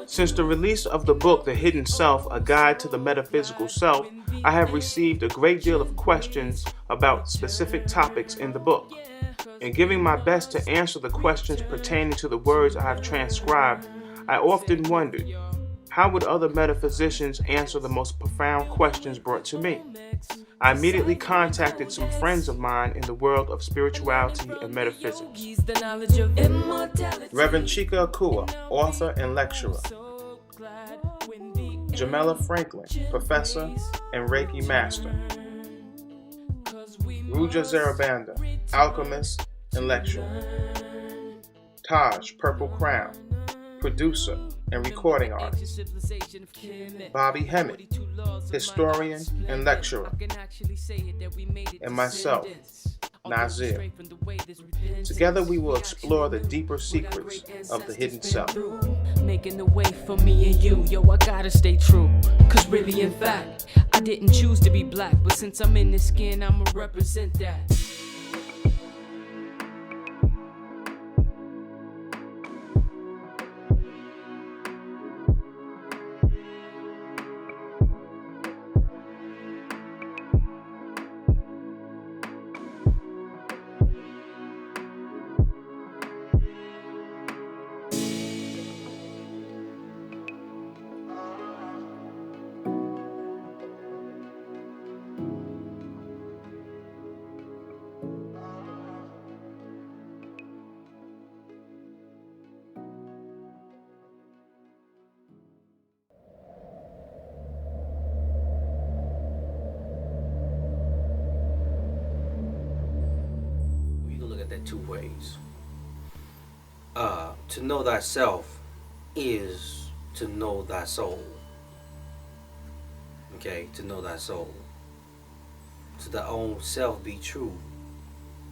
Since the release of the book, The Hidden Self, A Guide to the Metaphysical Self, I have received a great deal of questions about specific topics in the book. In giving my best to answer the questions pertaining to the words I have transcribed, I often wondered, how would other metaphysicians answer the most profound questions brought to me? I immediately contacted some friends of mine in the world of spirituality and metaphysics. Reverend Chika Akua, author and lecturer. Jamela Franklin, professor and Reiki master. Ruja Zarabanda, alchemist and lecturer. Taj Purple Crown, producer and recording artist. Bobby Hemmitt, historian and lecturer. And myself, Naazir. Together we will explore the deeper secrets of the hidden self. Making the way for me and you, yo, I gotta stay true. Cause really, in fact, I didn't choose to be black, but since I'm in this skin, I'ma represent that. That two ways. To know thyself is to know thy soul. Okay, to know thy soul. To thy own self be true,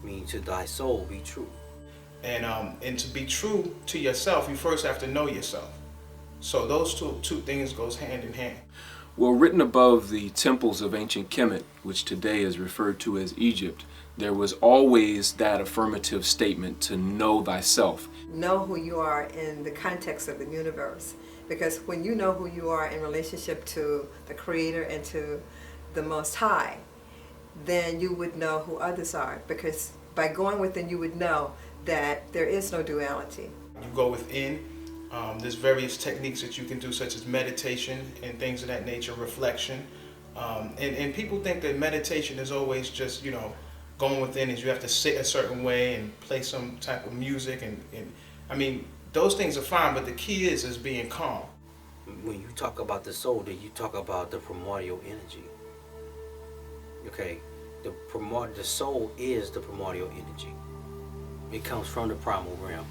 meaning to thy soul be true. And to be true to yourself, you first have to know yourself. So those two things goes hand in hand. Well, written above the temples of ancient Hemmitt, which today is referred to as Egypt, there was always that affirmative statement to know thyself. Know who you are in the context of the universe. Because when you know who you are in relationship to the Creator and to the Most High, then you would know who others are. Because by going within, you would know that there is no duality. You go within. There's various techniques that you can do, such as meditation and things of that nature, reflection. And people think that meditation is always just, going within is you have to sit a certain way and play some type of music. And I mean, those things are fine, but the key is being calm. When you talk about the soul, then you talk about the primordial energy. Okay, the soul is the primordial energy. It comes from the primal realm.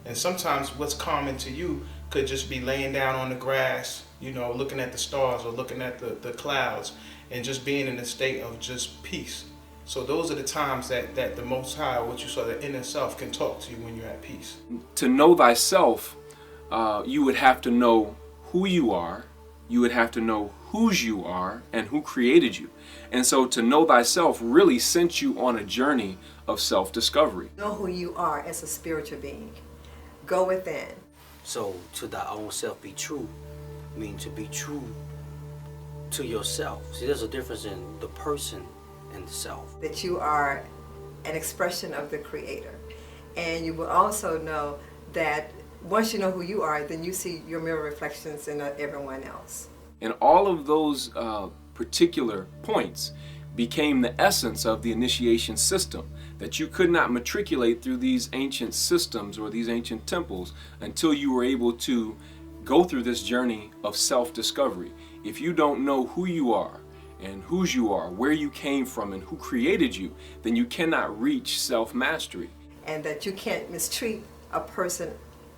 And sometimes what's common to you could just be laying down on the grass, looking at the stars or looking at the clouds and just being in a state of just peace. So those are the times that the Most High, what you saw, the inner self, can talk to you when you're at peace. To know thyself, you would have to know who you are, you would have to know whose you are, and who created you. And so to know thyself really sent you on a journey of self-discovery. Know who you are as a spiritual being. Go within. So to thy own self be true, means to be true to yourself. See, there's a difference in the person and the self. That you are an expression of the Creator. And you will also know that once you know who you are, then you see your mirror reflections in everyone else. And all of those particular points became the essence of the initiation system, that you could not matriculate through these ancient systems or these ancient temples until you were able to go through this journey of self-discovery. If you don't know who you are and whose you are, where you came from and who created you, then you cannot reach self-mastery. And that you can't mistreat a person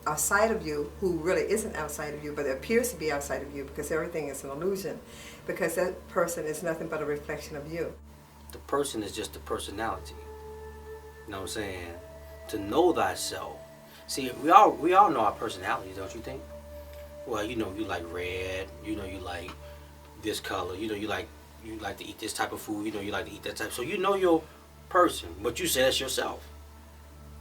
outside of you who really isn't outside of you, but appears to be outside of you, because everything is an illusion, because that person is nothing but a reflection of you. The person is just the personality. You know what I'm saying? To know thyself. See, we all know our personalities, don't you think? Well, you like red, you like this color, you like to eat this type of food, you like to eat that type. So you know your person, but you say that's yourself.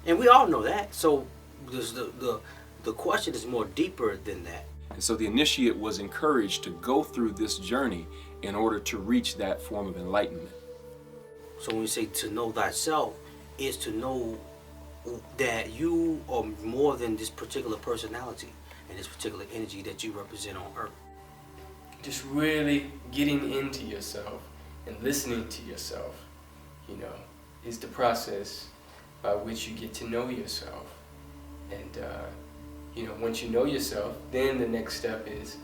And we all know that. So the question is more deeper than that. And so the initiate was encouraged to go through this journey in order to reach that form of enlightenment. So when we say to know thyself, is to know that you are more than this particular personality and this particular energy that you represent on earth. Just really getting into yourself and listening to yourself, you know, is the process by which you get to know yourself. And, you know, once you know yourself, then the next step is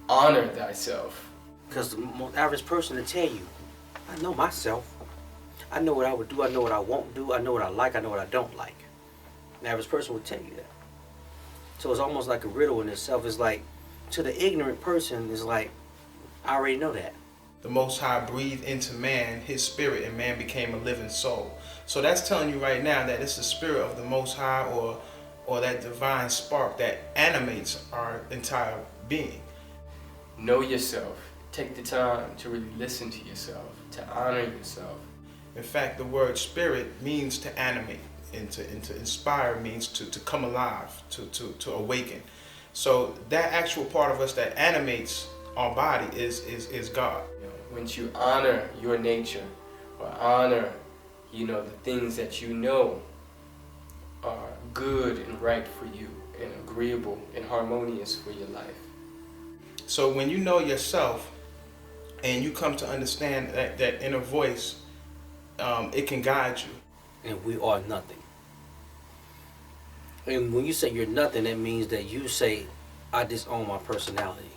honor thyself. Because the most average person will tell you, I know myself. I know what I would do. I know what I won't do. I know what I like. I know what I don't like. The average person would tell you that. So it's almost like a riddle in itself. It's like, to the ignorant person, it's like, I already know that. The Most High breathed into man his spirit, and man became a living soul. So that's telling you right now that it's the spirit of the Most High, or that divine spark that animates our entire being. Know yourself. Take the time to really listen to yourself, to honor yourself. In fact, the word spirit means to animate, and to inspire means to come alive, to awaken. So that actual part of us that animates our body is God. You know, once you honor your nature, or honor, you know, the things that you know are good and right for you, and agreeable and harmonious for your life. So when you know yourself, and you come to understand that inner voice, it can guide you. And we are nothing. And when you say you're nothing, that means that you say, I disown my personality.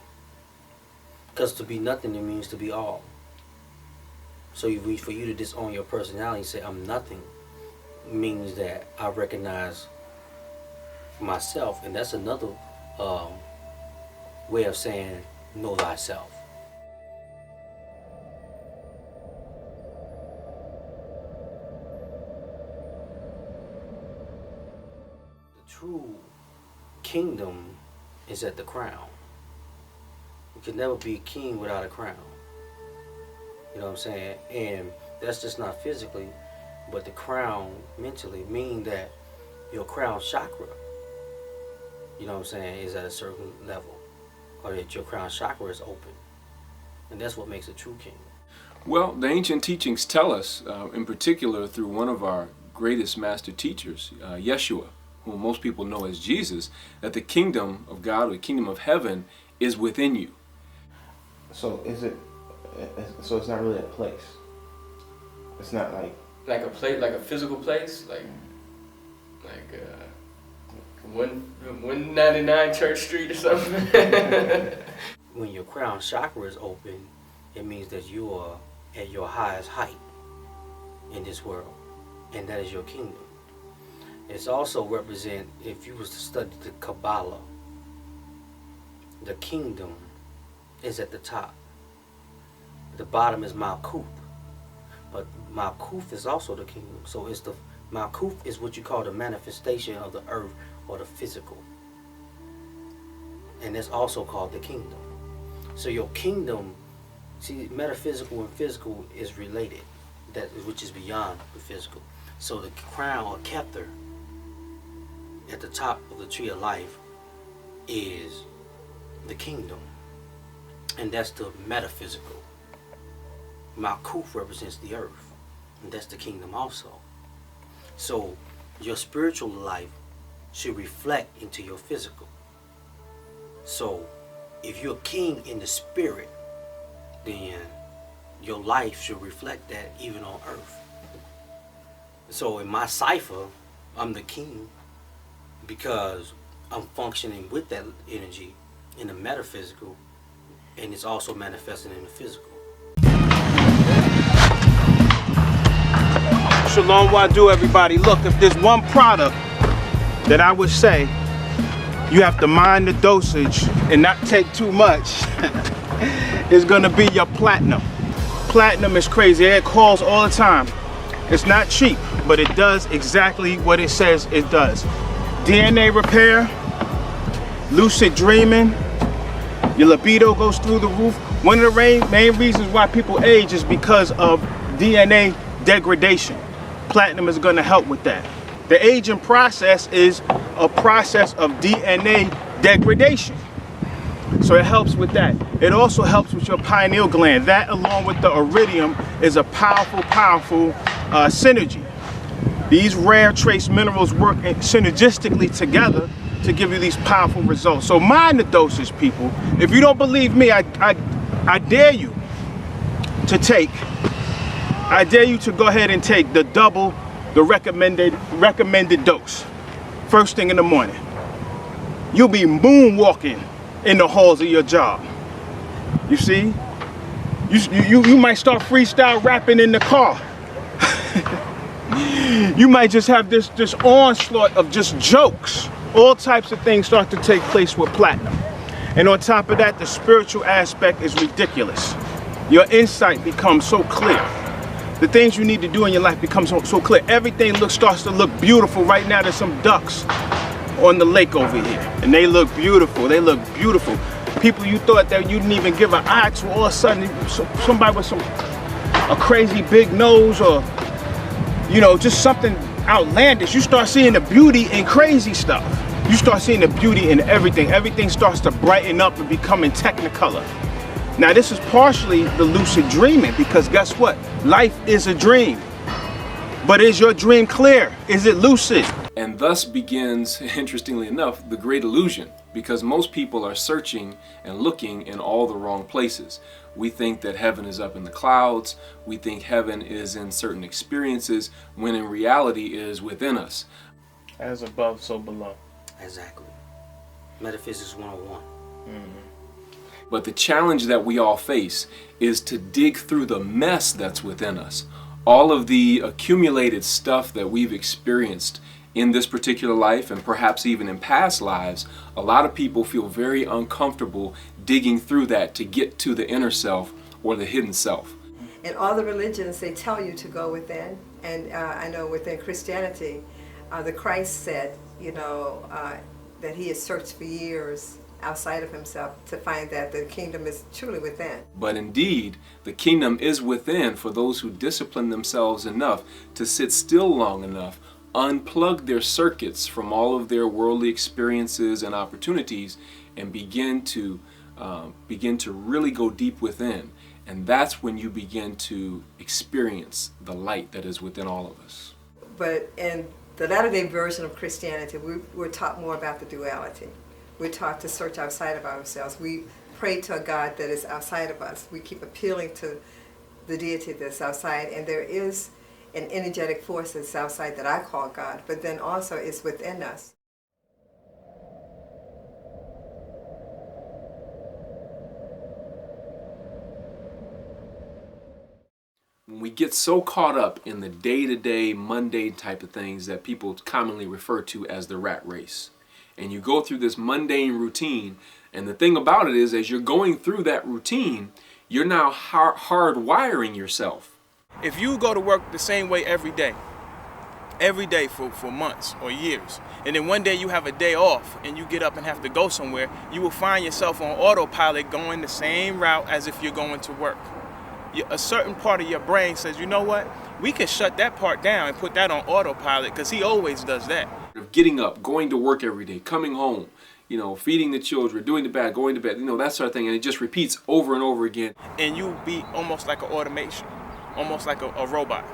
Because to be nothing, it means to be all. So for you to disown your personality and say, I'm nothing, means that I recognize myself. And that's another way of saying, know thyself. The true kingdom is at the crown. You can never be a king without a crown. You know what I'm saying? And that's just not physically, but the crown mentally, meaning that your crown chakra, you know what I'm saying, is at a certain level. Or that your crown chakra is open. And that's what makes a true king. Well, the ancient teachings tell us, in particular through one of our greatest master teachers, Yeshua, whom most people know as Jesus, that the kingdom of God, or the kingdom of heaven, is within you. So so it's not really a place. It's not like a place, like a physical place, like 199 Church Street or something. When your crown chakra is open, it means that you are at your highest height in this world, and that is your kingdom. It's also represent, if you was to study the Kabbalah, the kingdom is at the top. The bottom is Malkuth, but Malkuth is also the kingdom. So it's the Malkuth is what you call the manifestation of the earth, or the physical, and that's also called the kingdom. So your kingdom, see, metaphysical and physical is related, which is beyond the physical. So the crown, or Kether, at the top of the tree of life is the kingdom, and that's the metaphysical. Malkuth represents the earth, and that's the kingdom also. So your spiritual life should reflect into your physical. So if you're a king in the spirit, then your life should reflect that even on earth. So in my cipher, I'm the king because I'm functioning with that energy in the metaphysical, and it's also manifesting in the physical. Shalom Wadu, everybody. Look, if there's one product that I would say you have to mind the dosage and not take too much, it's gonna be your platinum. Platinum is crazy. It calls all the time. It's not cheap, but it does exactly what it says it does. DNA repair, lucid dreaming, your libido goes through the roof. One of the main reasons why people age is because of DNA degradation. Platinum is going to help with that. The aging process is a process of DNA degradation. So it helps with that. It also helps with your pineal gland. That, along with the iridium, is a powerful synergy. These rare trace minerals work synergistically together to give you these powerful results. So mind the dosage, people. If you don't believe me, I dare you to take. I dare you to go ahead and take the double, the recommended dose. First thing in the morning. You'll be moonwalking in the halls of your job. You see? You might start freestyle rapping in the car. You might just have this onslaught of just jokes. All types of things start to take place with platinum. And on top of that, the spiritual aspect is ridiculous. Your insight becomes so clear. The things you need to do in your life become so clear. Everything starts to look beautiful. Right now there's some ducks on the lake over here, and they look beautiful. They look beautiful. People you thought that you didn't even give an eye to, all of a sudden somebody with a crazy big nose, or just something outlandish. You start seeing the beauty in crazy stuff. You start seeing the beauty in everything. Everything starts to brighten up and become in technicolor. Now this is partially the lucid dreaming, because guess what? Life is a dream. But is your dream clear? Is it lucid? And thus begins, interestingly enough, the great illusion, because most people are searching and looking in all the wrong places. We think that heaven is up in the clouds. We think heaven is in certain experiences, when in reality it is within us. As above, so below. Exactly. Metaphysics 101. But the challenge that we all face is to dig through the mess that's within us. All of the accumulated stuff that we've experienced in this particular life, and perhaps even in past lives, a lot of people feel very uncomfortable digging through that to get to the inner self or the hidden self. In all the religions, they tell you to go within. And I know within Christianity, the Christ said, that he has searched for years outside of himself to find that the kingdom is truly within. But indeed, the kingdom is within for those who discipline themselves enough to sit still long enough, unplug their circuits from all of their worldly experiences and opportunities, and begin to really go deep within. And that's when you begin to experience the light that is within all of us. But in the latter-day version of Christianity, we're taught more about the duality. We're taught to search outside of ourselves. We pray to a God that is outside of us. We keep appealing to the deity that's outside, and there is an energetic force that's outside that I call God, but then also it's within us. When we get so caught up in the day-to-day, mundane type of things that people commonly refer to as the rat race, and you go through this mundane routine, and the thing about it is, as you're going through that routine, you're now hardwiring yourself. If you go to work the same way every day for months or years, and then one day you have a day off and you get up and have to go somewhere, you will find yourself on autopilot going the same route as if you're going to work. A certain part of your brain says, you know what, we can shut that part down and put that on autopilot, because he always does that. Getting up, going to work every day, coming home, feeding the children, doing the bad, going to bed, that sort of thing, and it just repeats over and over again. And you be almost like an automation, almost like a robot,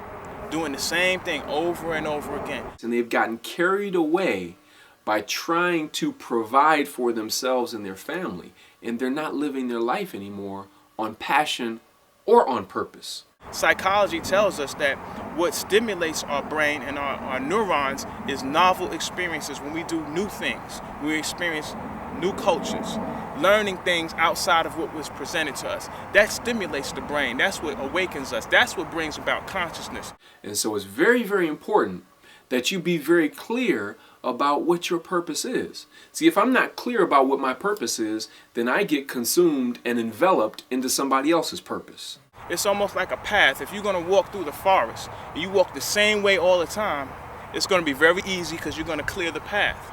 doing the same thing over and over again. And they've gotten carried away by trying to provide for themselves and their family, and they're not living their life anymore on passion or on purpose. Psychology tells us that what stimulates our brain and our neurons is novel experiences. When we do new things, we experience new cultures, learning things outside of what was presented to us. That stimulates the brain. That's what awakens us. That's what brings about consciousness. And so it's very, very important that you be very clear about what your purpose is. See, if I'm not clear about what my purpose is, then I get consumed and enveloped into somebody else's purpose. It's almost like a path. If you're going to walk through the forest and you walk the same way all the time, it's going to be very easy because you're going to clear the path.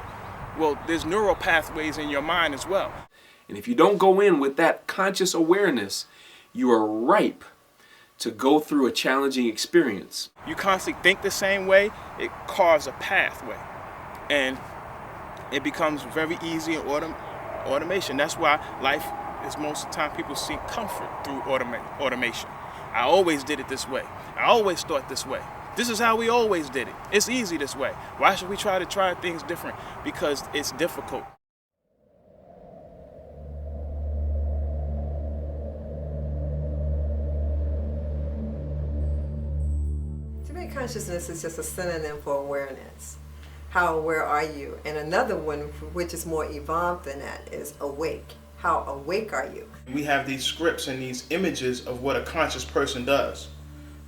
Well, there's neural pathways in your mind as well. And if you don't go in with that conscious awareness, you are ripe to go through a challenging experience. You constantly think the same way, it carves a pathway. And it becomes very easy and Automation. That's why life is most of the time people seek comfort through automation. I always did it this way. I always thought this way. This is how we always did it. It's easy this way. Why should we try things different? Because it's difficult. To me, consciousness is just a synonym for awareness. How aware are you? And another one, which is more evolved than that, is awake. How awake are you? We have these scripts and these images of what a conscious person does.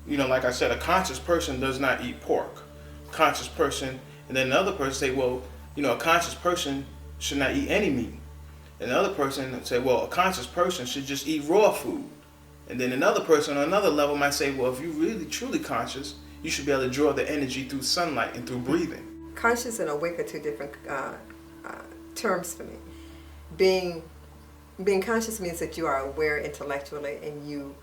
You know, like I said, a conscious person does not eat pork. Conscious person, and then another person say, well, you know, a conscious person should not eat any meat. And another person say, well, a conscious person should just eat raw food. And then another person on another level might say, well, if you're really truly conscious, you should be able to draw the energy through sunlight and through breathing. Conscious and awake are two different terms for me. Being conscious means that you are aware intellectually and you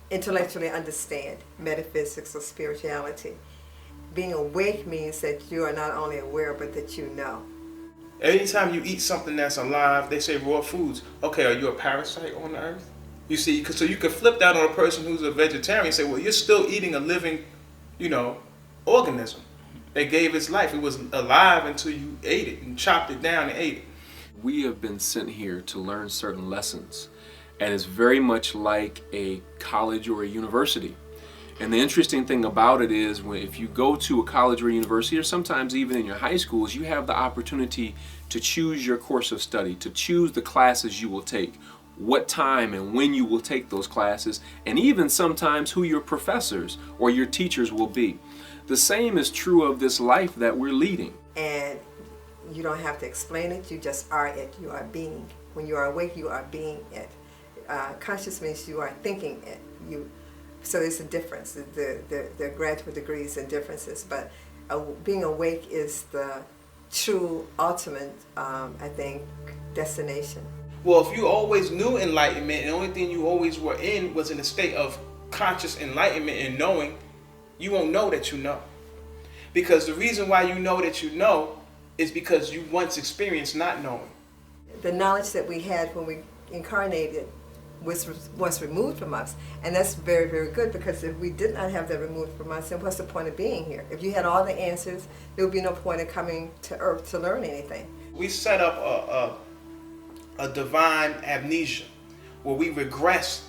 intellectually understand metaphysics or spirituality. Being awake means that you are not only aware but that you know. Anytime you eat something that's alive, they say raw foods. Okay, are you a parasite on the earth? You see, so you could flip that on a person who's a vegetarian and say, well, you're still eating a living, you know, organism. It gave its life. It was alive until you ate it and chopped it down and ate it. We have been sent here to learn certain lessons, and it's very much like a college or a university. And the interesting thing about it is if you go to a college or a university, or sometimes even in your high schools, you have the opportunity to choose your course of study, to choose the classes you will take, what time and when you will take those classes, and even sometimes who your professors or your teachers will be. The same is true of this life that we're leading. And you don't have to explain it, you just are it. You are being. When you are awake, you are being it. Conscious means you are thinking it. So there's a difference. There are graduate degrees and differences, but being awake is the true ultimate, I think, destination. Well, if you always knew enlightenment and the only thing you always were in was in a state of conscious enlightenment and knowing, you won't know that you know. Because the reason why you know that you know is because you once experienced not knowing. The knowledge that we had when we incarnated was removed from us, and that's very, very good, because if we did not have that removed from us, then what's the point of being here? If you had all the answers, there would be no point in coming to Earth to learn anything. We set up a divine amnesia where we regressed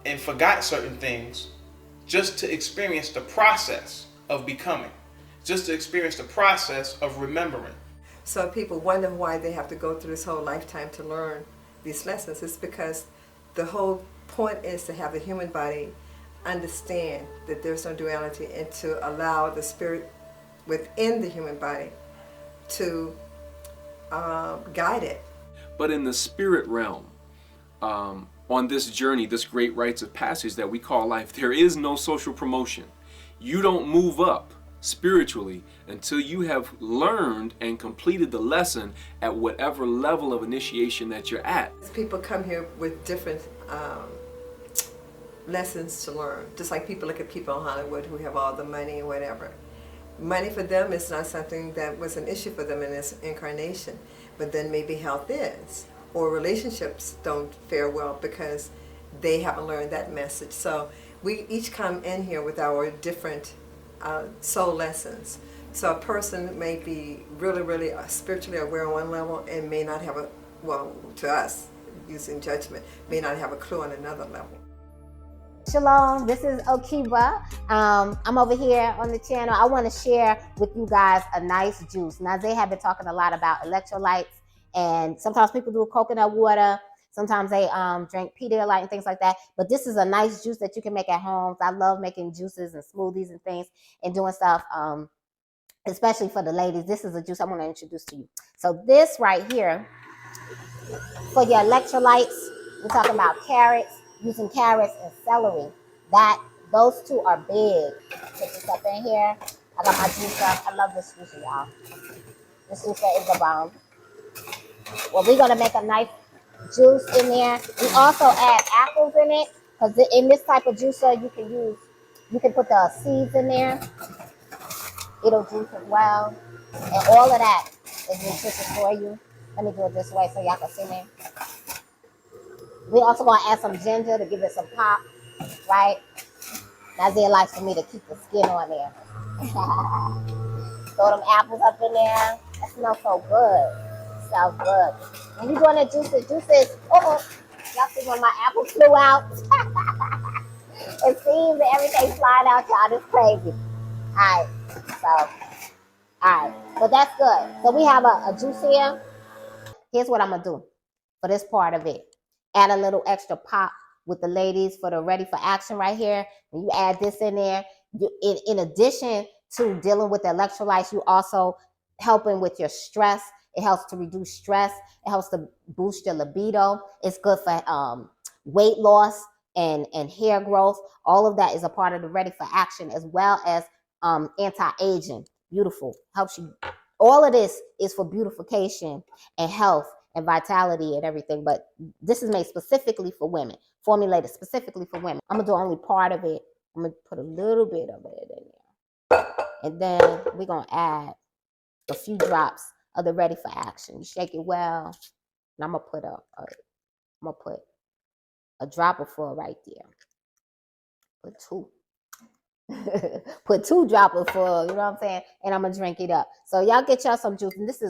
and forgot certain things just to experience the process of becoming, just to experience the process of remembering. So people wonder why they have to go through this whole lifetime to learn these lessons. It's because the whole point is to have the human body understand that there's no duality and to allow the spirit within the human body to guide it. But in the spirit realm, on this journey, this great rites of passage that we call life, there is no social promotion. You don't move up spiritually until you have learned and completed the lesson at whatever level of initiation that you're at. People come here with different lessons to learn, just like people look at people in Hollywood who have all the money or whatever. Money for them is not something that was an issue for them in this incarnation, but then maybe health is, or relationships don't fare well because they haven't learned that message. So we each come in here with our different soul lessons. So a person may be really, really spiritually aware on one level and may not have to us, using judgment, may not have a clue on another level. Shalom, this is Okiba. I'm over here on the channel. I want to share with you guys a nice juice. Naazir have been talking a lot about electrolytes, and sometimes people do coconut water. Sometimes they drink Pedialyte and things like that. But this is a nice juice that you can make at home. I love making juices and smoothies and things and doing stuff, especially for the ladies. This is a juice I want to introduce to you. So this right here, for your electrolytes, we're talking about carrots, using carrots and celery. Those two are big. Put this up in here. I got my juicer. I love this juicer, y'all. This juicer is the bomb. Well, we're going to make a nice juice in there. We also add apples in it, because in this type of juicer you can put the seeds in there. It'll juice as well, and all of that is nutritious for you. Let me do it this way so y'all can see me. We also gonna add some ginger to give it some pop, right? Naazir likes for me to keep the skin on there. Throw them apples up in there. That smells so good. Smells good. When you doing the juices, y'all see when my apple flew out? It seems that everything flying out, y'all. This crazy. Alright, so, alright. So that's good. So we have a juice here. Here's what I'm gonna do for this part of it. Add a little extra pop with the ladies for the ready for action right here. When you add this in there, in addition to dealing with the electrolytes, you also helping with your stress. It helps to reduce stress. It helps to boost your libido. It's good for weight loss and hair growth. All of that is a part of the ready for action, as well as anti-aging. Beautiful. Helps you. All of this is for beautification and health and vitality and everything, but this is made specifically for women, formulated specifically for women. I'm gonna do only part of it. I'm gonna put a little bit of it in there, and then we're gonna add a few drops of the ready for action. You shake it well, and I'm gonna put a dropper full right there. Put two. Put 2 droppers full, you know what I'm saying? And I'm gonna drink it up. So y'all get y'all some juice, and this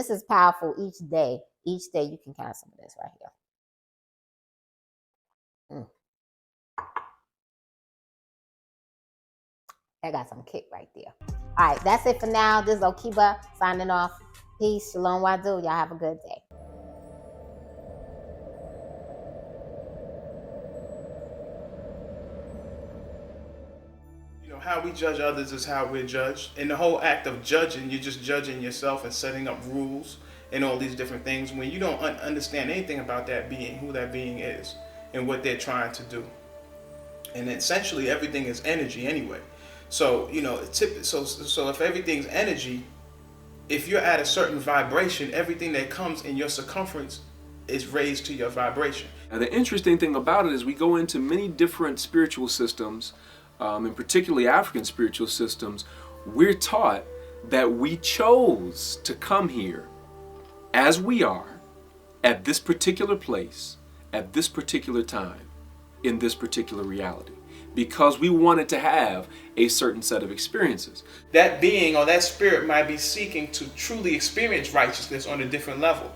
is powerful each day. Each day you can count some of this right here. That got some kick right there. All right, that's it for now. This is Okiba signing off. Peace, shalom, wadu. Y'all have a good day. How we judge others is how we're judged. In the whole act of judging, you're just judging yourself and setting up rules and all these different things when you don't understand anything about that being, who that being is, and what they're trying to do. And essentially, everything is energy anyway. So, so if everything's energy, if you're at a certain vibration, everything that comes in your circumference is raised to your vibration. Now, the interesting thing about it is we go into many different spiritual systems, and particularly African spiritual systems. We're taught that we chose to come here as we are, at this particular place, at this particular time, in this particular reality, because we wanted to have a certain set of experiences. That being or that spirit might be seeking to truly experience righteousness on a different level.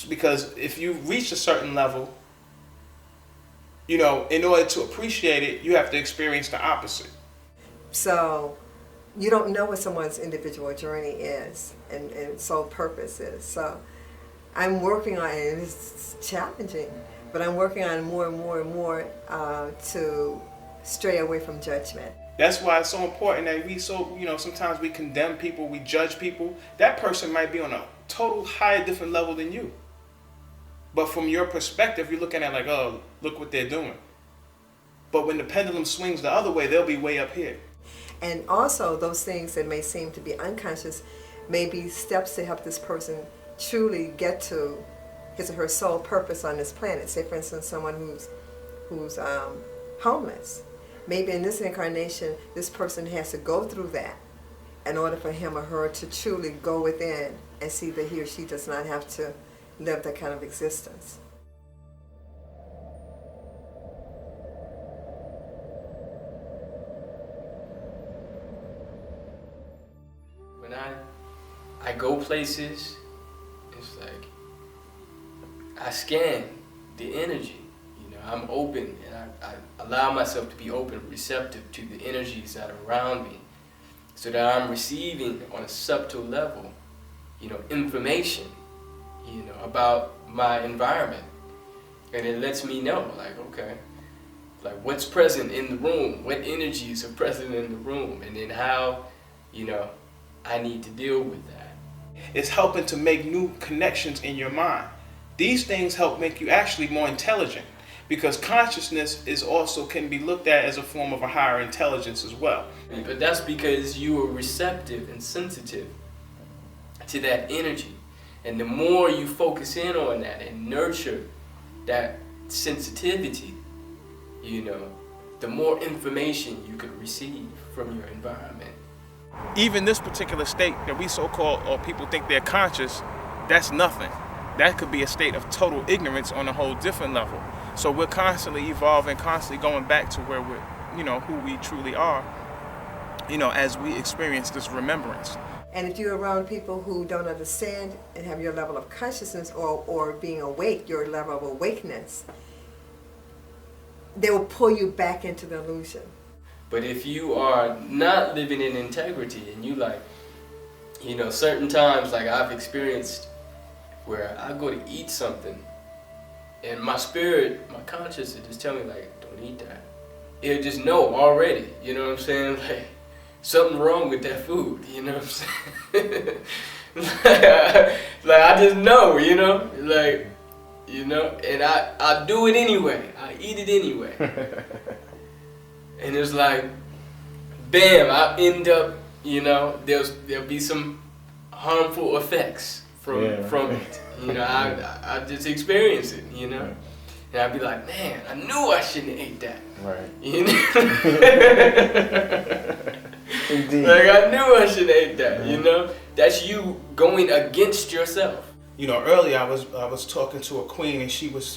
Because if you reach a certain level, in order to appreciate it, you have to experience the opposite. So you don't know what someone's individual journey is and soul purpose is. So I'm working on it, and it's challenging, but I'm working on more and more and more to stray away from judgment. That's why it's so important that sometimes we condemn people, we judge people. That person might be on a total higher, different level than you. But from your perspective, you're looking at like, oh, look what they're doing. But when the pendulum swings the other way, they'll be way up here. And also those things that may seem to be unconscious may be steps to help this person truly get to his or her soul purpose on this planet. Say, for instance, someone who's homeless. Maybe in this incarnation, this person has to go through that in order for him or her to truly go within and see that he or she does not have to live that kind of existence. When I go places, it's like I scan the energy. I'm open, and I allow myself to be open, receptive to the energies that are around me, so that I'm receiving on a subtle level, information, about my environment. And it lets me know, like, okay, like what's present in the room, what energies are present in the room, and then how, I need to deal with that. It's helping to make new connections in your mind. These things help make you actually more intelligent, because consciousness can be looked at as a form of a higher intelligence as well. But that's because you are receptive and sensitive to that energy. And the more you focus in on that and nurture that sensitivity, the more information you could receive from your environment. Even this particular state that we so-called, or people think they're conscious, that's nothing. That could be a state of total ignorance on a whole different level. So we're constantly evolving, constantly going back to where we're, who we truly are, as we experience this remembrance. And if you're around people who don't understand and have your level of consciousness or being awake, your level of awakeness, they will pull you back into the illusion. But if you are not living in integrity and you certain times like I've experienced where I go to eat something and my spirit, my consciousness just tell me don't eat that. It'll just know already, you know what I'm saying? Something wrong with that food, you know what I'm saying? I just know, and I do it anyway. I eat it anyway. And it's bam, I end up, there'll be some harmful effects from it. I just experience it, And I'd be like, man, I knew I shouldn't have ate that. Right. Indeed. I knew I should have ate that, That's you going against yourself. Earlier I was talking to a queen and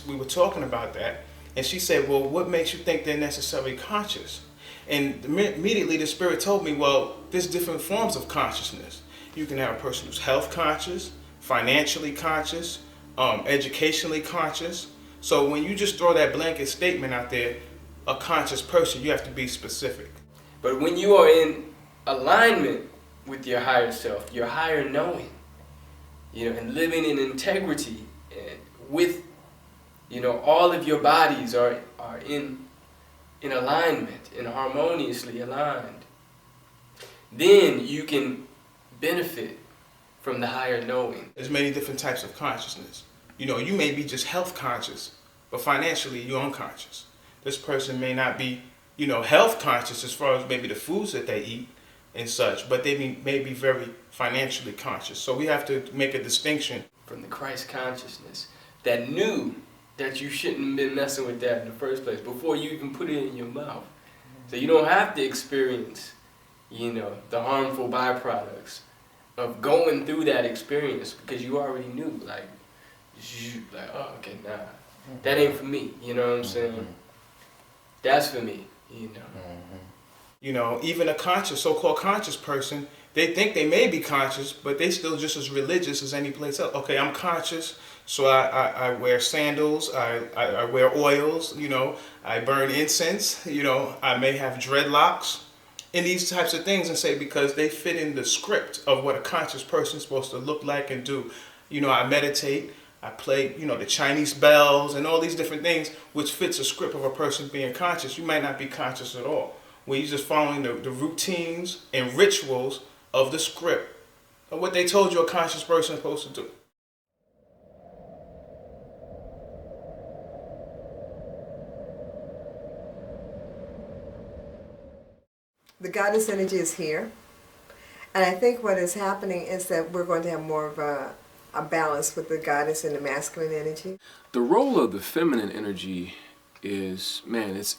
we were talking about that, and she said, well, what makes you think they're necessarily conscious? And immediately the spirit told me, well, there's different forms of consciousness. You can have a person who's health conscious, financially conscious, educationally conscious. So when you just throw that blanket statement out there, a conscious person, you have to be specific. But when you are in alignment with your higher self, your higher knowing, and living in integrity and with, all of your bodies are in alignment and harmoniously aligned, then you can benefit from the higher knowing. There's many different types of consciousness. You may be just health conscious, but financially you're unconscious. This person may not be, health conscious as far as maybe the foods that they eat and such, but they may be very financially conscious. So we have to make a distinction. From the Christ consciousness that knew that you shouldn't have been messing with that in the first place before you even put it in your mouth. So you don't have to experience, the harmful byproducts of going through that experience because you already knew, oh, okay, nah, that ain't for me, you know what I'm saying? That's for me, Even a so-called conscious person, they think they may be conscious, but they still just as religious as any place else. Okay, I'm conscious, so I wear sandals, I wear oils, I burn incense, I may have dreadlocks, and these types of things, and say because they fit in the script of what a conscious person is supposed to look like and do. I meditate, I play, the Chinese bells and all these different things, which fits a script of a person being conscious. You might not be conscious at all. When you're just following the routines and rituals of the script of what they told you a conscious person is supposed to do. The goddess energy is here. And I think what is happening is that we're going to have more of a balance with the goddess and the masculine energy. The role of the feminine energy is,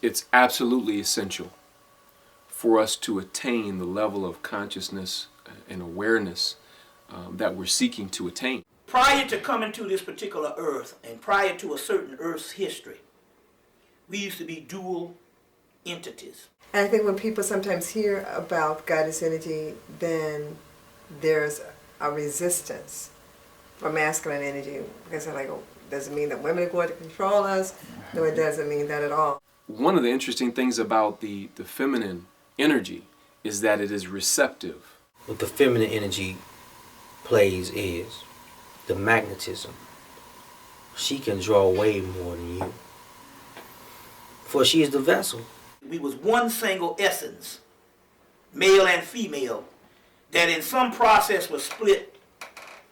it's absolutely essential for us to attain the level of consciousness and awareness that we're seeking to attain. Prior to coming to this particular earth and prior to a certain earth's history, we used to be dual entities. And I think when people sometimes hear about goddess energy, then there's a resistance for masculine energy. Because they're doesn't mean that women are going to control us. No, it doesn't mean that at all. One of the interesting things about the feminine energy is that it is receptive. What the feminine energy plays is the magnetism. She can draw way more than you. For she is the vessel. We was one single essence, male and female, that in some process was split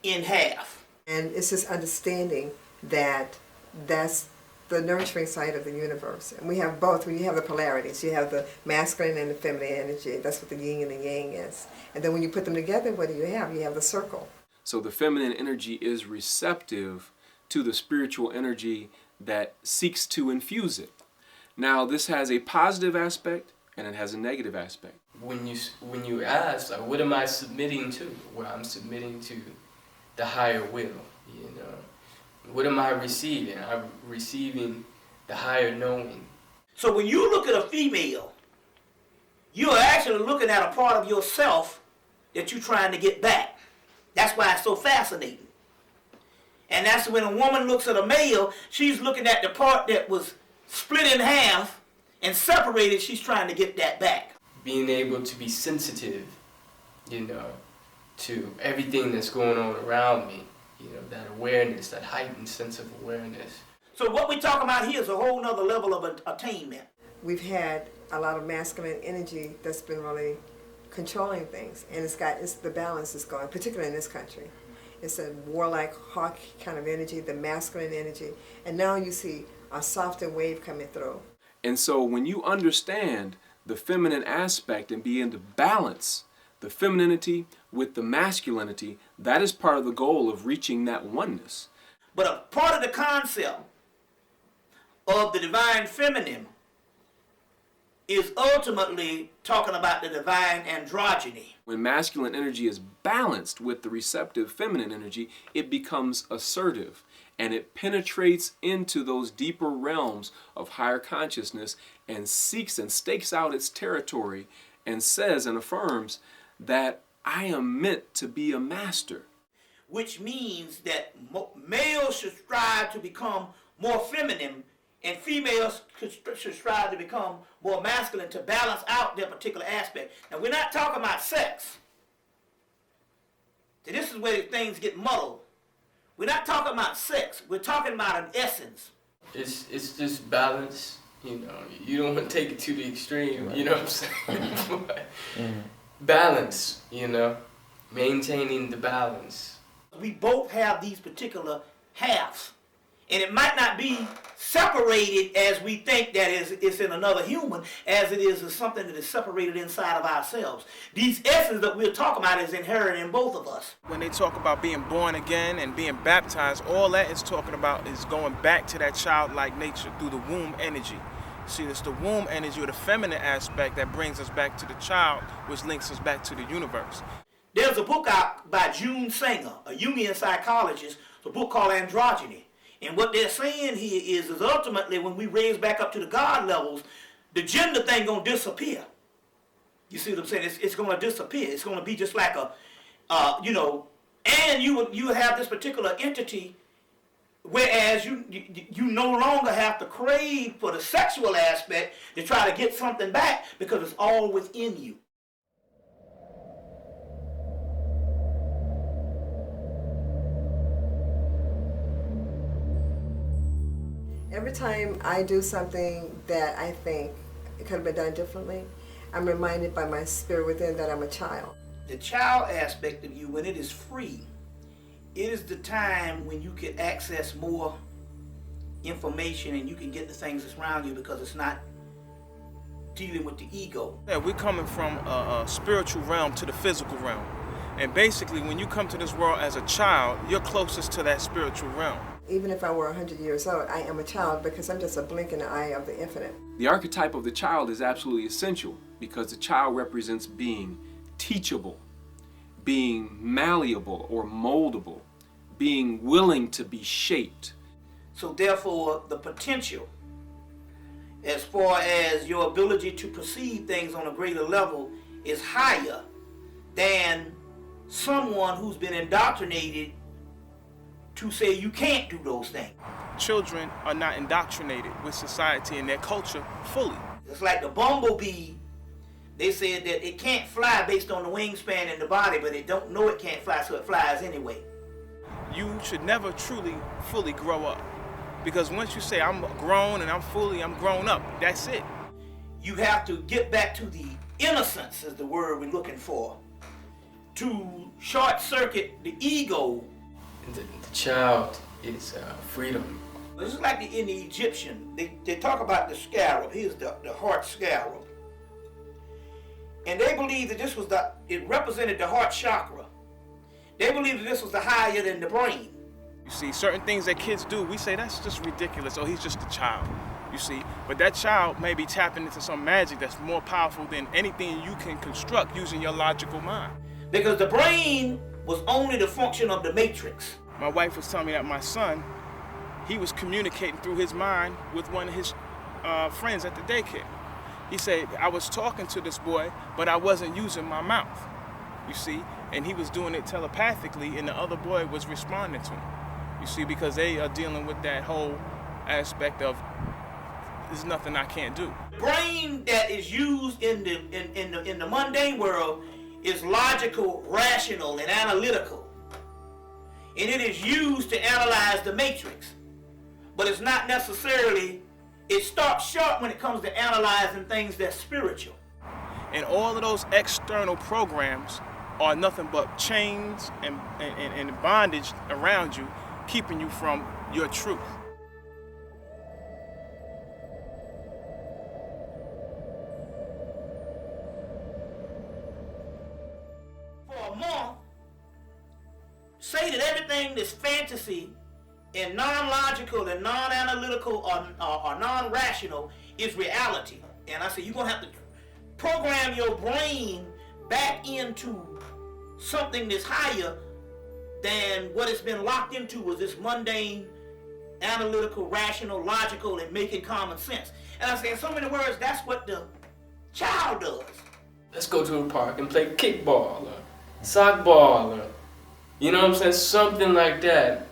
in half. And it's just understanding that that's the nurturing side of the universe. And we have both. When you have the polarities, you have the masculine and the feminine energy. That's what the yin and the yang is. And then when you put them together, what do you have? You have the circle. So the feminine energy is receptive to the spiritual energy that seeks to infuse it. Now, this has a positive aspect and it has a negative aspect. When you ask, what am I submitting to? Well, I'm submitting to the higher will. What am I receiving? I'm receiving the higher knowing. So when you look at a female, you're actually looking at a part of yourself that you're trying to get back. That's why it's so fascinating. And that's when a woman looks at a male, she's looking at the part that was split in half and separated, she's trying to get that back. Being able to be sensitive, to everything that's going on around me, that awareness, that heightened sense of awareness. So what we're talking about here is a whole nother level of attainment. We've had a lot of masculine energy that's been really controlling things, and the balance is going, particularly in this country. It's a warlike, hawk kind of energy, the masculine energy, and now you see a softer wave coming through. And so when you understand the feminine aspect and begin to balance the femininity with the masculinity, that is part of the goal of reaching that oneness. But a part of the concept of the divine feminine is ultimately talking about the divine androgyny. When masculine energy is balanced with the receptive feminine energy, it becomes assertive and it penetrates into those deeper realms of higher consciousness and seeks and stakes out its territory and says and affirms that I am meant to be a master. Which means that males should strive to become more feminine and females should strive to become more masculine to balance out their particular aspect. Now, we're not talking about sex. This is where things get muddled. We're not talking about sex. We're talking about an essence. It's just balance. You don't want to take it to the extreme. Right. You know what I'm saying? Balance. Maintaining the balance. We both have these particular halves. And it might not be separated as we think that it's in another human, as it is something that is separated inside of ourselves. These essence that we're talking about is inherent in both of us. When they talk about being born again and being baptized, all that is talking about is going back to that childlike nature through the womb energy. See, it's the womb energy or the feminine aspect that brings us back to the child, which links us back to the universe. There's a book out by June Singer, a Jungian psychologist, a book called Androgyny. And what they're saying here is ultimately when we raise back up to the God levels, the gender thing going to disappear. You see what I'm saying? It's going to disappear. It's going to be just like and you have this particular entity, whereas you no longer have to crave for the sexual aspect to try to get something back because it's all within you. Every time I do something that I think it could have been done differently, I'm reminded by my spirit within that I'm a child. The child aspect of you, when it is free, it is the time when you can access more information and you can get the things that's around you because it's not dealing with the ego. Yeah, we're coming from a spiritual realm to the physical realm. And basically, when you come to this world as a child, you're closest to that spiritual realm. Even if I were 100 years old, I am a child because I'm just a blink in the eye of the infinite. The archetype of the child is absolutely essential because the child represents being teachable, being malleable or moldable, being willing to be shaped. So therefore, the potential, as far as your ability to perceive things on a greater level, is higher than someone who's been indoctrinated to say you can't do those things. Children are not indoctrinated with society and their culture fully. It's like the bumblebee. They said that it can't fly based on the wingspan in the body, but it don't know it can't fly, so it flies anyway. You should never truly, fully grow up. Because once you say, I'm grown and I'm grown up, that's it. You have to get back to the innocence, is the word we're looking for, to short circuit the ego. The child is freedom. This is like in the Egyptian, they talk about the scarab. Here's the heart scarab. And they believe that this was it represented the heart chakra. They believe that this was the higher than the brain. You see, certain things that kids do, we say that's just ridiculous, or he's just a child, you see. But that child may be tapping into some magic that's more powerful than anything you can construct using your logical mind. Because the brain was only the function of the matrix. My wife was telling me that my son, he was communicating through his mind with one of his friends at the daycare. He said, I was talking to this boy, but I wasn't using my mouth, you see, and he was doing it telepathically, and the other boy was responding to him, you see, because they are dealing with that whole aspect of there's nothing I can't do. The brain that is used in the mundane world is logical, rational, and analytical, and it is used to analyze the matrix, but it's not necessarily. It stops short when it comes to analyzing things that's spiritual. And all of those external programs are nothing but chains and bondage around you, keeping you from your truth. For a month, say that everything that's fantasy and non-logical and non-analytical or non-rational is reality. And I said, you're going to have to program your brain back into something that's higher than what it's been locked into was this mundane, analytical, rational, logical, and making common sense. And I said, in so many words, that's what the child does. Let's go to a park and play kickball or softball or, you know what I'm saying, something like that.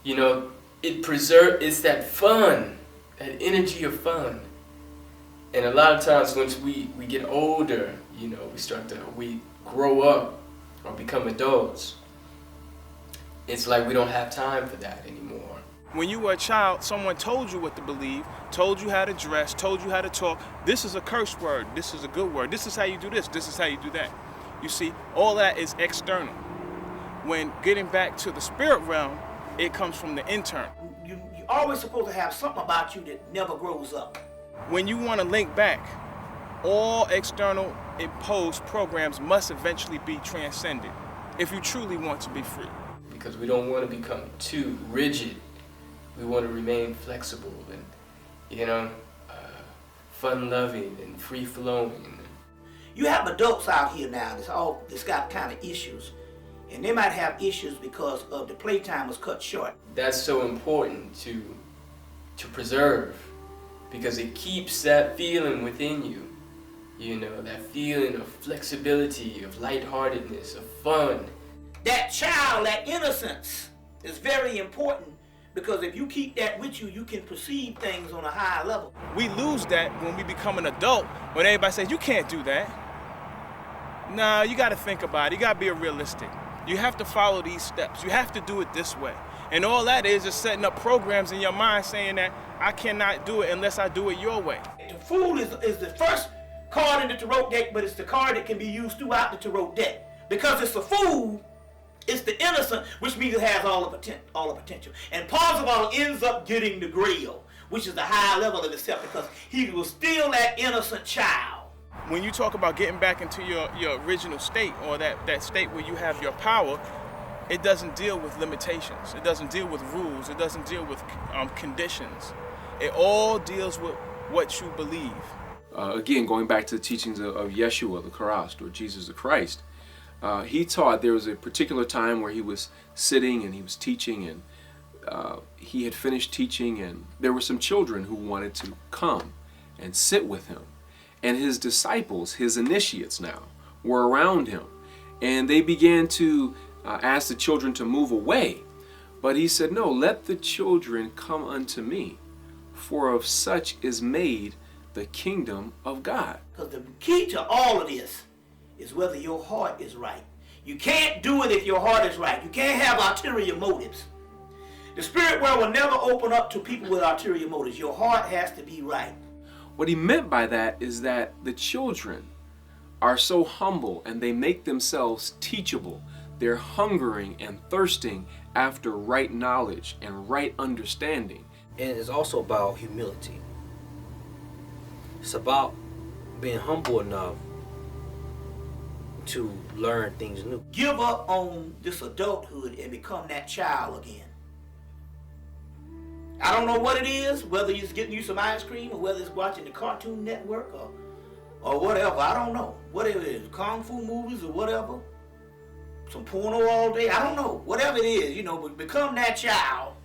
You know, it's that fun, that energy of fun. And a lot of times once we get older, you know, we grow up or become adults, it's like we don't have time for that anymore. When you were a child, someone told you what to believe, told you how to dress, told you how to talk. This is a curse word, this is a good word, this is how you do this is how you do that. You see, all that is external. When getting back to the spirit realm, it comes from the internal. You're always supposed to have something about you that never grows up. When you want to link back, all external imposed programs must eventually be transcended if you truly want to be free. Because we don't want to become too rigid. We want to remain flexible and, you know, fun-loving and free-flowing. You have adults out here now that's got kind of issues. And they might have issues because of the playtime was cut short. That's so important to preserve, because it keeps that feeling within you. You know, that feeling of flexibility, of lightheartedness, of fun. That child, that innocence is very important, because if you keep that with you, you can perceive things on a higher level. We lose that when we become an adult, when everybody says, you can't do that. No, you got to think about it. You got to be realistic. You have to follow these steps. You have to do it this way. And all that is setting up programs in your mind saying that I cannot do it unless I do it your way. The fool is the first card in the tarot deck, but it's the card that can be used throughout the tarot deck. Because it's the fool, it's the innocent, which means it has all the potential. And Parzival ends up getting the Grail, which is the higher level of itself, because he was still that innocent child. When you talk about getting back into your original state, or that state where you have your power, it doesn't deal with limitations. It doesn't deal with rules. It doesn't deal with conditions. It all deals with what you believe. Again, going back to the teachings of Yeshua, the Christ, or Jesus the Christ, he taught there was a particular time where he was sitting and he was teaching, and he had finished teaching, and there were some children who wanted to come and sit with him. And his disciples, his initiates now, were around him. And they began to ask the children to move away. But he said, no, let the children come unto me, for of such is made the kingdom of God. Because the key to all of this is whether your heart is right. You can't do it if your heart is right. You can't have ulterior motives. The spirit world will never open up to people with ulterior motives. Your heart has to be right. What he meant by that is that the children are so humble and they make themselves teachable. They're hungering and thirsting after right knowledge and right understanding. And it's also about humility. It's about being humble enough to learn things new. Give up on this adulthood and become that child again. I don't know what it is, whether it's getting you some ice cream or whether it's watching the Cartoon Network or whatever. I don't know. Whatever it is, kung fu movies or whatever. Some porno all day. I don't know. Whatever it is, but become that child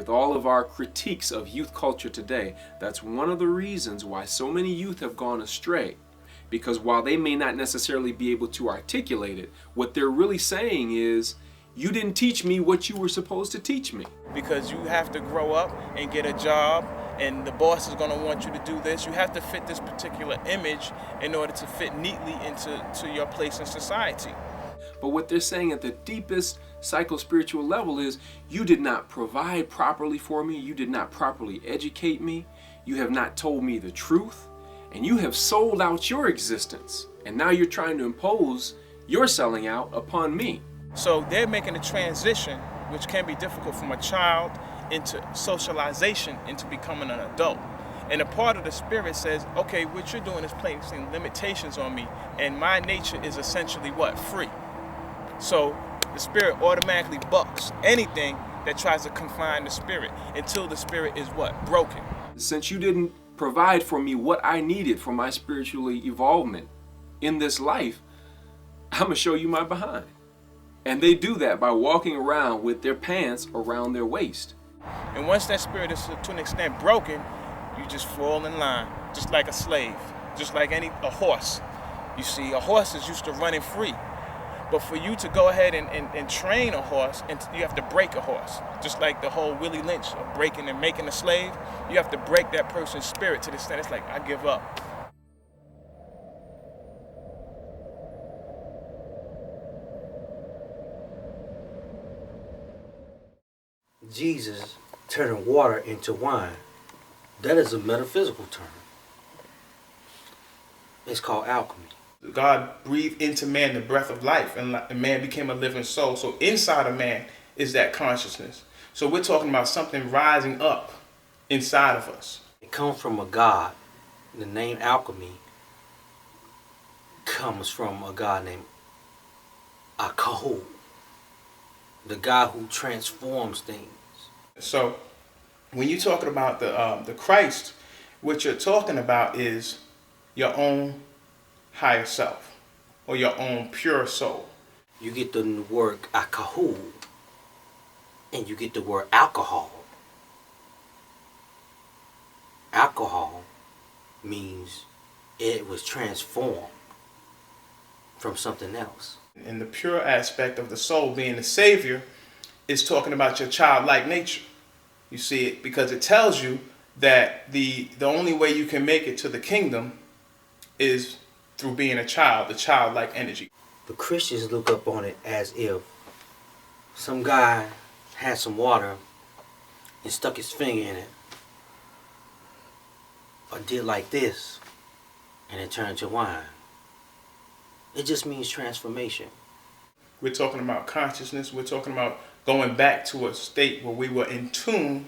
with all of our critiques of youth culture today, that's one of the reasons why so many youth have gone astray. Because while they may not necessarily be able to articulate it, what they're really saying is, you didn't teach me what you were supposed to teach me. Because you have to grow up and get a job, and the boss is going to want you to do this. You have to fit this particular image in order to fit neatly into your place in society. But what they're saying at the deepest psycho-spiritual level is, you did not provide properly for me, you did not properly educate me, you have not told me the truth, and you have sold out your existence, and now you're trying to impose your selling out upon me. So they're making a transition, which can be difficult, from a child into socialization into becoming an adult. And a part of the spirit says, okay, what you're doing is placing limitations on me, and my nature is essentially what? Free. So the spirit automatically bucks anything that tries to confine the spirit until the spirit is what? Broken. Since you didn't provide for me what I needed for my spiritual evolvement in this life, I'm going to show you my behind. And they do that by walking around with their pants around their waist. And once that spirit is to an extent broken, you just fall in line, just like a slave, just like a horse. You see, a horse is used to running free. But for you to go ahead and train a horse, and you have to break a horse. Just like the whole Willie Lynch of breaking and making a slave, you have to break that person's spirit to the extent it's like, I give up. Jesus turning water into wine, that is a metaphysical term. It's called alchemy. God breathed into man the breath of life, and man became a living soul. So inside of man is that consciousness. So we're talking about something rising up inside of us. It comes from a god. The name alchemy comes from a god named Akahu, the God who transforms things. So when you're talking about the Christ, what you're talking about is your own higher self, or your own pure soul. You get the word Akahu, and you get the word alcohol. Alcohol means it was transformed from something else. And the pure aspect of the soul being the Savior is talking about your childlike nature. You see it because it tells you that the only way you can make it to the kingdom is through being a child, the childlike energy. The Christians look up on it as if some guy had some water and stuck his finger in it, or did like this, and it turned to wine. It just means transformation. We're talking about consciousness. We're talking about going back to a state where we were in tune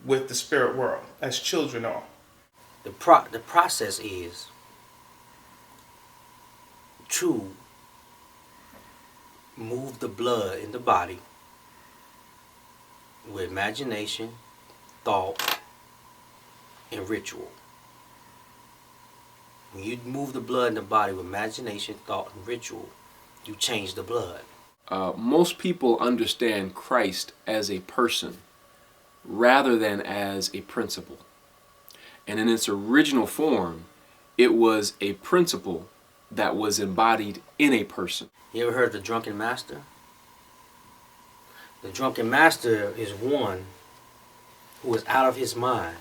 with the spirit world, as children are. The process is to move the blood in the body with imagination, thought, and ritual. When you move the blood in the body with imagination, thought, and ritual, you change the blood. Most people understand Christ as a person rather than as a principle. And in its original form, it was a principle that was embodied in a person. You ever heard of the drunken master? The drunken master is one who is out of his mind,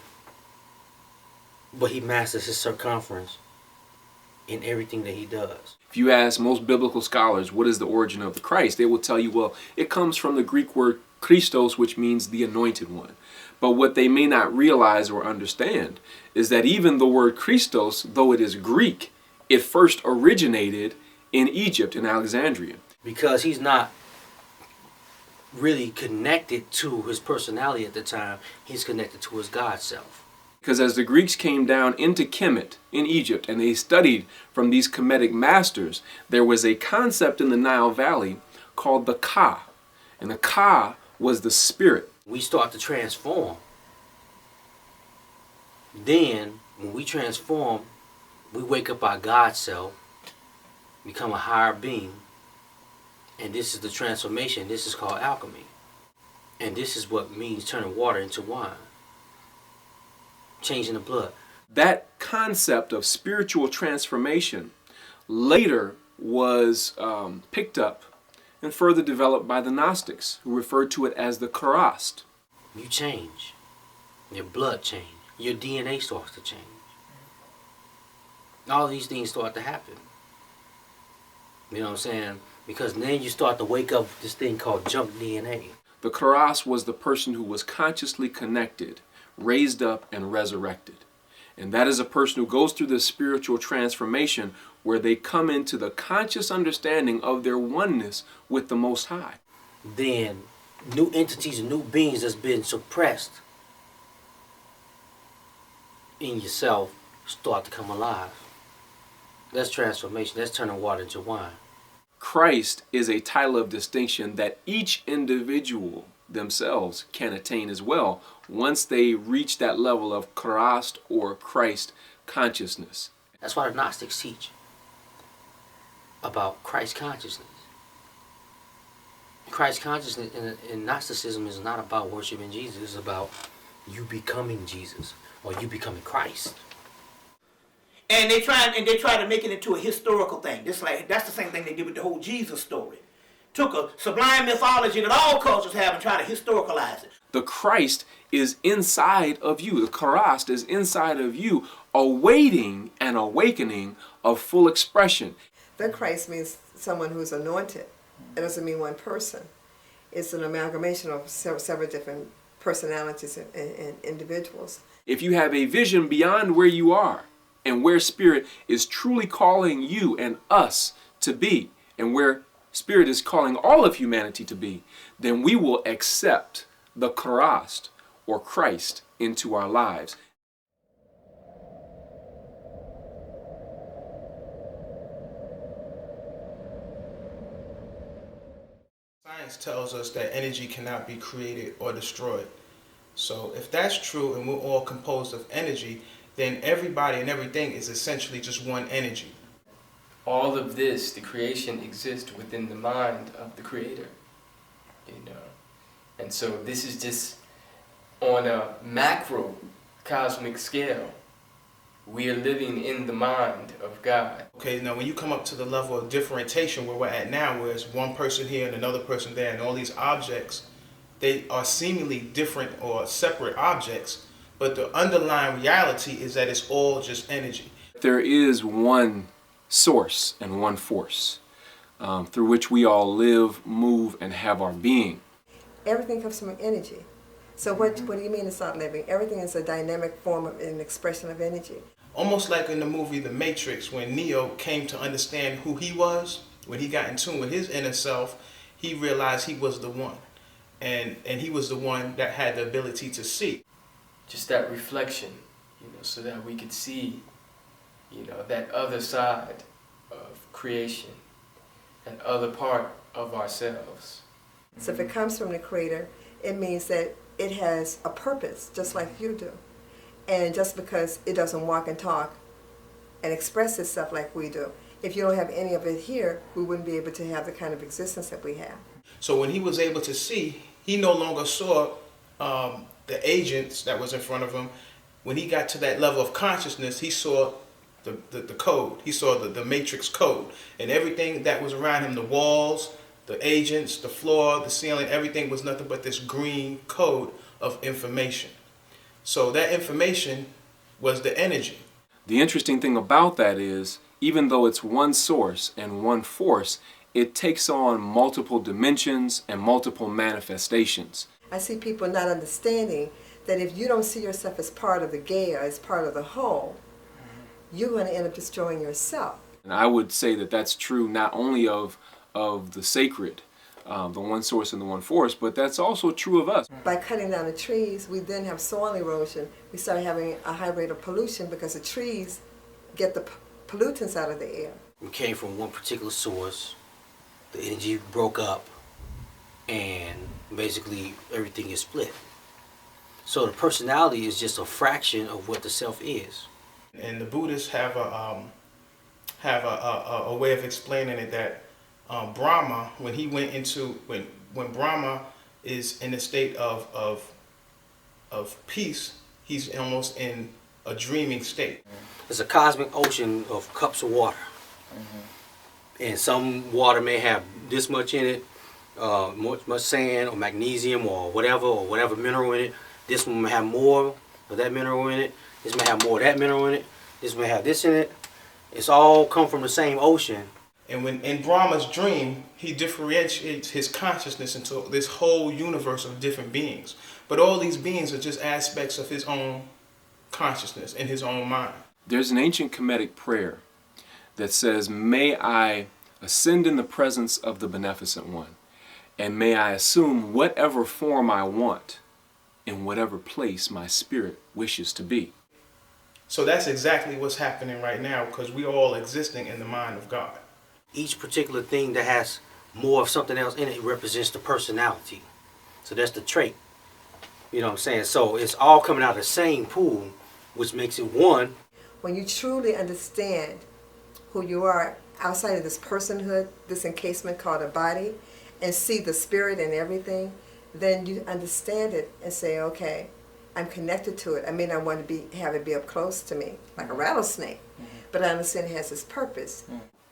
but he masters his circumference in everything that he does. If you ask most biblical scholars what is the origin of the Christ, they will tell you, well, it comes from the Greek word Christos, which means the anointed one. But what they may not realize or understand is that even the word Christos, though it is Greek, it first originated in Egypt, in Alexandria. Because he's not really connected to his personality at the time, he's connected to his God self. Because as the Greeks came down into Hemmitt in Egypt and they studied from these Kemetic masters, there was a concept in the Nile Valley called the Ka. And the Ka was the spirit. We start to transform. Then, when we transform, we wake up our God self, become a higher being, and this is the transformation. This is called alchemy. And this is what means turning water into wine, changing the blood. That concept of spiritual transformation later was picked up and further developed by the Gnostics, who referred to it as the charast. You change. Your blood change. Your DNA starts to change. All these things start to happen. You know what I'm saying? Because then you start to wake up with this thing called junk DNA. The charast was the person who was consciously connected, raised up, and resurrected. And that is a person who goes through this spiritual transformation where they come into the conscious understanding of their oneness with the Most High. Then new entities and new beings that's been suppressed in yourself start to come alive. That's transformation. That's turning water into wine. Christ is a title of distinction that each individual themselves can attain as well once they reach that level of charast or Christ consciousness. That's why the Gnostics teach about Christ consciousness. Christ consciousness in Gnosticism is not about worshiping Jesus. It's about you becoming Jesus or you becoming Christ. And they try to make it into a historical thing. That's the same thing they did with the whole Jesus story. Took a sublime mythology that all cultures have and try to historicalize it. The Christ is inside of you. The charast is inside of you, awaiting an awakening of full expression. The Christ means someone who's anointed. It doesn't mean one person. It's an amalgamation of several different personalities and individuals. If you have a vision beyond where you are and where Spirit is truly calling you and us to be, and where Spirit is calling all of humanity to be, then we will accept the charast or Christ into our lives. Science tells us that energy cannot be created or destroyed. So if that's true and we're all composed of energy, then everybody and everything is essentially just one energy. All of this, the creation, exists within the mind of the Creator, you know. And so this is just on a macro cosmic scale. We are living in the mind of God. Okay, now when you come up to the level of differentiation where we're at now, where it's one person here and another person there and all these objects, they are seemingly different or separate objects, but the underlying reality is that it's all just energy. There is one source and one force through which we all live, move, and have our being. Everything comes from energy. So what do you mean it's not living? Everything is a dynamic form of an expression of energy. Almost like in the movie The Matrix, when Neo came to understand who he was, when he got in tune with his inner self, he realized he was the one. And he was the one that had the ability to see. Just that reflection, you know, so that we could see, you know, that other side of creation, that other part of ourselves. So if it comes from the Creator, it means that it has a purpose, just like you do. And just because it doesn't walk and talk and express itself like we do, if you don't have any of it here, we wouldn't be able to have the kind of existence that we have. So when he was able to see, he no longer saw the agents that was in front of him. When he got to that level of consciousness, he saw the code. He saw the matrix code. And everything that was around him, the walls, the agents, the floor, the ceiling, everything was nothing but this green code of information. So that information was the energy. The interesting thing about that is, even though it's one source and one force, it takes on multiple dimensions and multiple manifestations. I see people not understanding that if you don't see yourself as part of the Gaia, as part of the whole, you're going to end up destroying yourself. And I would say that that's true not only of the sacred, the one source and the one force, but that's also true of us. By cutting down the trees, we then have soil erosion. We start having a high rate of pollution because the trees get the pollutants out of the air. We came from one particular source, the energy broke up, and basically everything is split. So the personality is just a fraction of what the self is. And the Buddhists have a way of explaining it that Brahma, when he went into when Brahma is in a state of peace, he's almost in a dreaming state. It's a cosmic ocean of cups of water. And some water may have this much in it, much sand or magnesium or whatever mineral in it. This one may have more of that mineral in it. This may have more of that mineral in it. This may have this in it. It's all come from the same ocean. And when in Brahma's dream, he differentiates his consciousness into this whole universe of different beings. But all these beings are just aspects of his own consciousness in his own mind. There's an ancient Kemetic prayer that says, "May I ascend in the presence of the Beneficent One, and may I assume whatever form I want in whatever place my spirit wishes to be." So that's exactly what's happening right now, because we're all existing in the mind of God. Each particular thing that has more of something else in it represents the personality. So that's the trait. You know what I'm saying? So it's all coming out of the same pool, which makes it one. When you truly understand who you are outside of this personhood, this encasement called a body, and see the spirit and everything, then you understand it and say, okay, I'm connected to it. I may not want to have it be up close to me, like a rattlesnake, but I understand it has its purpose.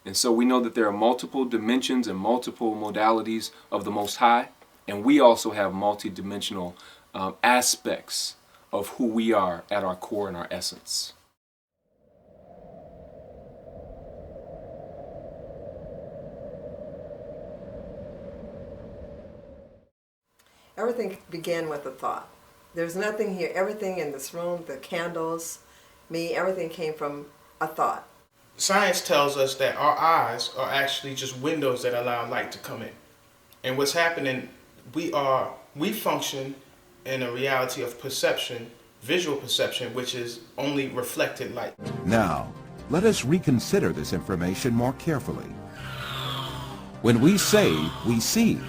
And so we know that there are multiple dimensions and multiple modalities of the Most High, and we also have multidimensional aspects of who we are at our core and our essence. Everything began with a thought. There's nothing here. Everything in this room, the candles, me, everything came from a thought. Science tells us that our eyes are actually just windows that allow light to come in. And what's happening, we function in a reality of perception, visual perception, which is only reflected light. Now, let us reconsider this information more carefully. When we say we see,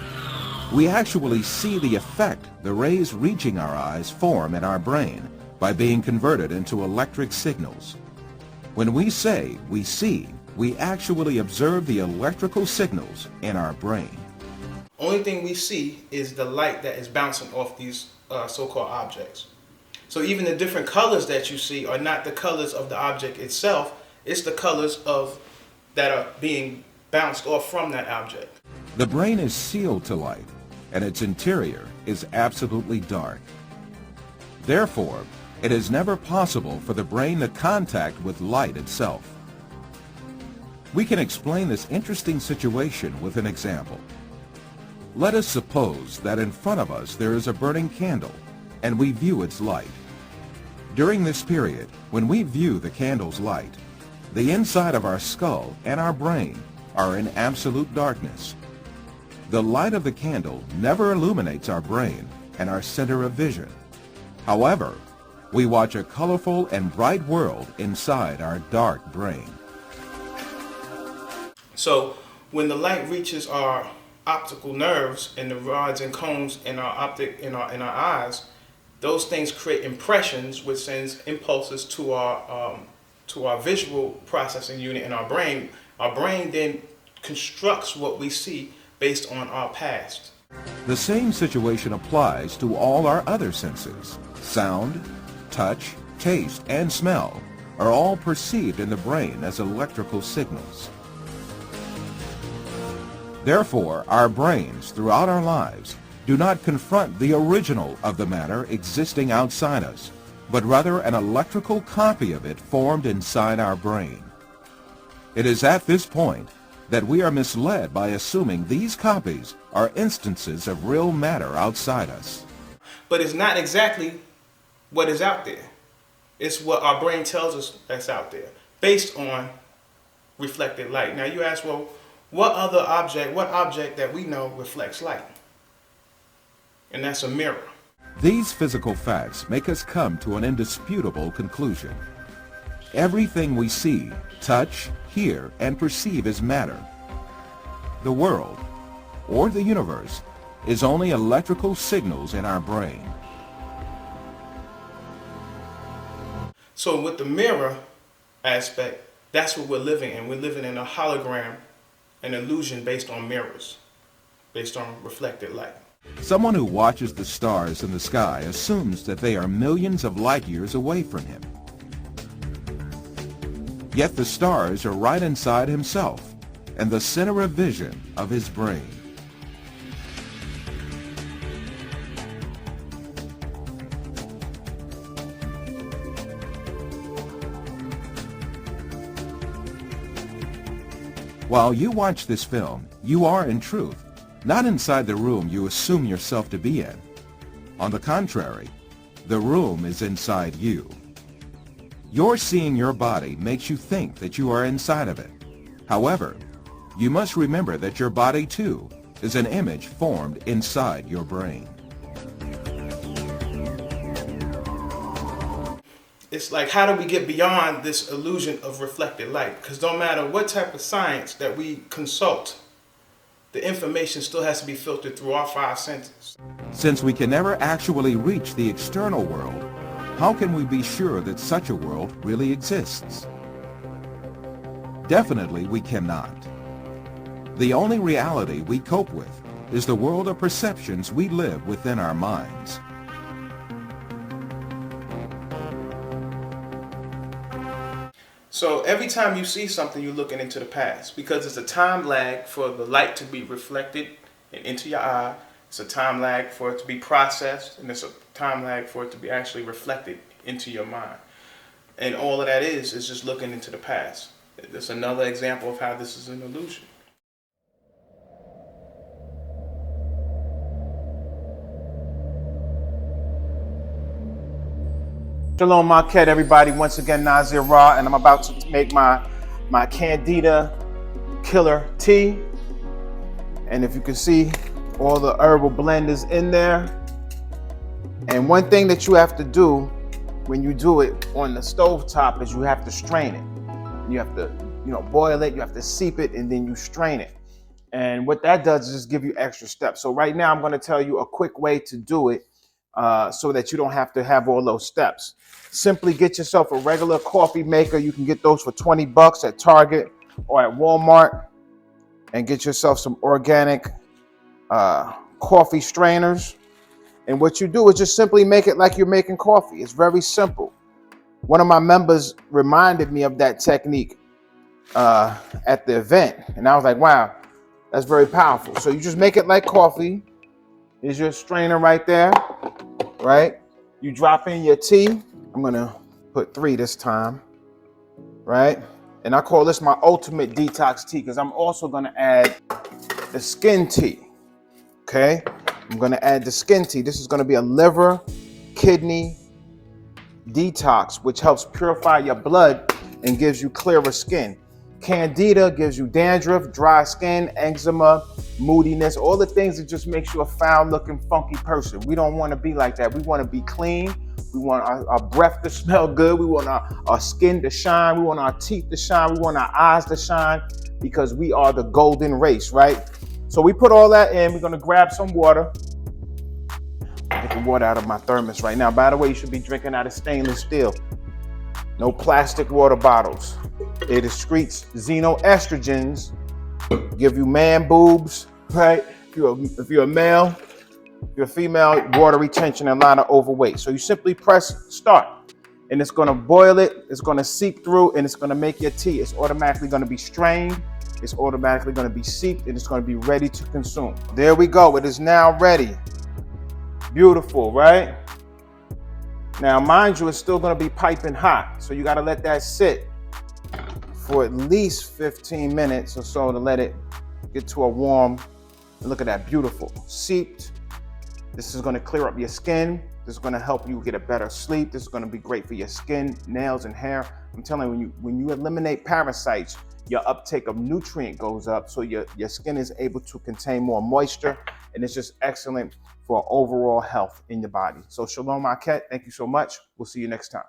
we actually see the effect the rays reaching our eyes form in our brain by being converted into electric signals. When we say we see, we actually observe the electrical signals in our brain. Only thing we see is the light that is bouncing off these so-called objects. So even the different colors that you see are not the colors of the object itself, it's the colors that are being bounced off from that object. The brain is sealed to light, and its interior is absolutely dark. Therefore, it is never possible for the brain to contact with light itself. We can explain this interesting situation with an example. Let us suppose that in front of us there is a burning candle, and we view its light. During this period, when we view the candle's light, the inside of our skull and our brain are in absolute darkness. The light of the candle never illuminates our brain and our center of vision. However, we watch a colorful and bright world inside our dark brain. So when the light reaches our optical nerves and the rods and cones in our eyes, those things create impressions, which sends impulses to our visual processing unit in our brain. Our brain then constructs what we see based on our past. The same situation applies to all our other senses. Sound, touch, taste, and smell are all perceived in the brain as electrical signals. Therefore, our brains throughout our lives do not confront the original of the matter existing outside us, but rather an electrical copy of it formed inside our brain. It is at this point that we are misled by assuming these copies are instances of real matter outside us. But it's not exactly what is out there. It's what our brain tells us that's out there, based on reflected light. Now you ask, well, what object that we know reflects light? And that's a mirror. These physical facts make us come to an indisputable conclusion. Everything we see, touch, hear, and perceive is matter. The world, or the universe, is only electrical signals in our brain. So with the mirror aspect, that's what we're living in. We're living in a hologram, an illusion based on mirrors, based on reflected light. Someone who watches the stars in the sky assumes that they are millions of light years away from him. Yet the stars are right inside himself and the center of vision of his brain. While you watch this film, you are in truth not inside the room you assume yourself to be in. On the contrary, the room is inside you. Your seeing your body makes you think that you are inside of it. However, you must remember that your body too is an image formed inside your brain. It's like, how do we get beyond this illusion of reflected light? Because no matter what type of science that we consult, the information still has to be filtered through our five senses. Since we can never actually reach the external world, how can we be sure that such a world really exists? Definitely we cannot. The only reality we cope with is the world of perceptions we live within our minds. So every time you see something, you're looking into the past, because it's a time lag for the light to be reflected and into your eye. It's a time lag for it to be processed, and it's a time lag for it to be actually reflected into your mind. And all of that is just looking into the past. It's another example of how this is an illusion. Shalom Marquette, everybody. Once again, Naazir Ra, and I'm about to make my Candida killer tea. And if you can see, all the herbal blend is in there. And one thing that you have to do when you do it on the stove top is you have to strain it. You have to, boil it, you have to seep it, and then you strain it. And what that does is just give you extra steps. So right now I'm going to tell you a quick way to do it so that you don't have to have all those steps. Simply get yourself a regular coffee maker. You can get those for $20 at Target or at Walmart, and get yourself some organic coffee strainers. And what you do is just simply make it like you're making coffee. It's very simple. One of my members reminded me of that technique at the event, and I was like, wow, that's very powerful. So you just make it like coffee. There's your strainer right there, right? You drop in your tea. I'm gonna put 3 this time, right? And I call this my ultimate detox tea because I'm also gonna add the skin tea, okay? I'm gonna add the skin tea. This is gonna be a liver, kidney detox, which helps purify your blood and gives you clearer skin. Candida gives you dandruff, dry skin, eczema, moodiness, all the things that just makes you a foul-looking, funky person. We don't want to be like that. We want to be clean. We want our breath to smell good. We want our skin to shine. We want our teeth to shine. We want our eyes to shine, because we are the golden race, right? So we put all that in. We're going to grab some water. I'm taking water out of my thermos right now. By the way, you should be drinking out of stainless steel. No plastic water bottles. It excretes xenoestrogens, give you man boobs, right? If you're a male, if you're a female, water retention and a lot of overweight. So you simply press start, and it's going to boil it. It's going to seep through, and it's going to make your tea. It's automatically going to be strained. It's automatically going to be seeped, and it's going to be ready to consume. There we go. It is now ready. Beautiful, right? Now, mind you, it's still going to be piping hot. So you got to let that sit for at least 15 minutes or so to let it get to a warm. Look at that, beautiful, seeped. This is going to clear up your skin. This is going to help you get a better sleep. This is going to be great for your skin, nails, and hair. I'm telling you, when you eliminate parasites, your uptake of nutrient goes up, so your skin is able to contain more moisture, and it's just excellent for overall health in your body. So Shalom Marquette, thank you so much. We'll see you next time.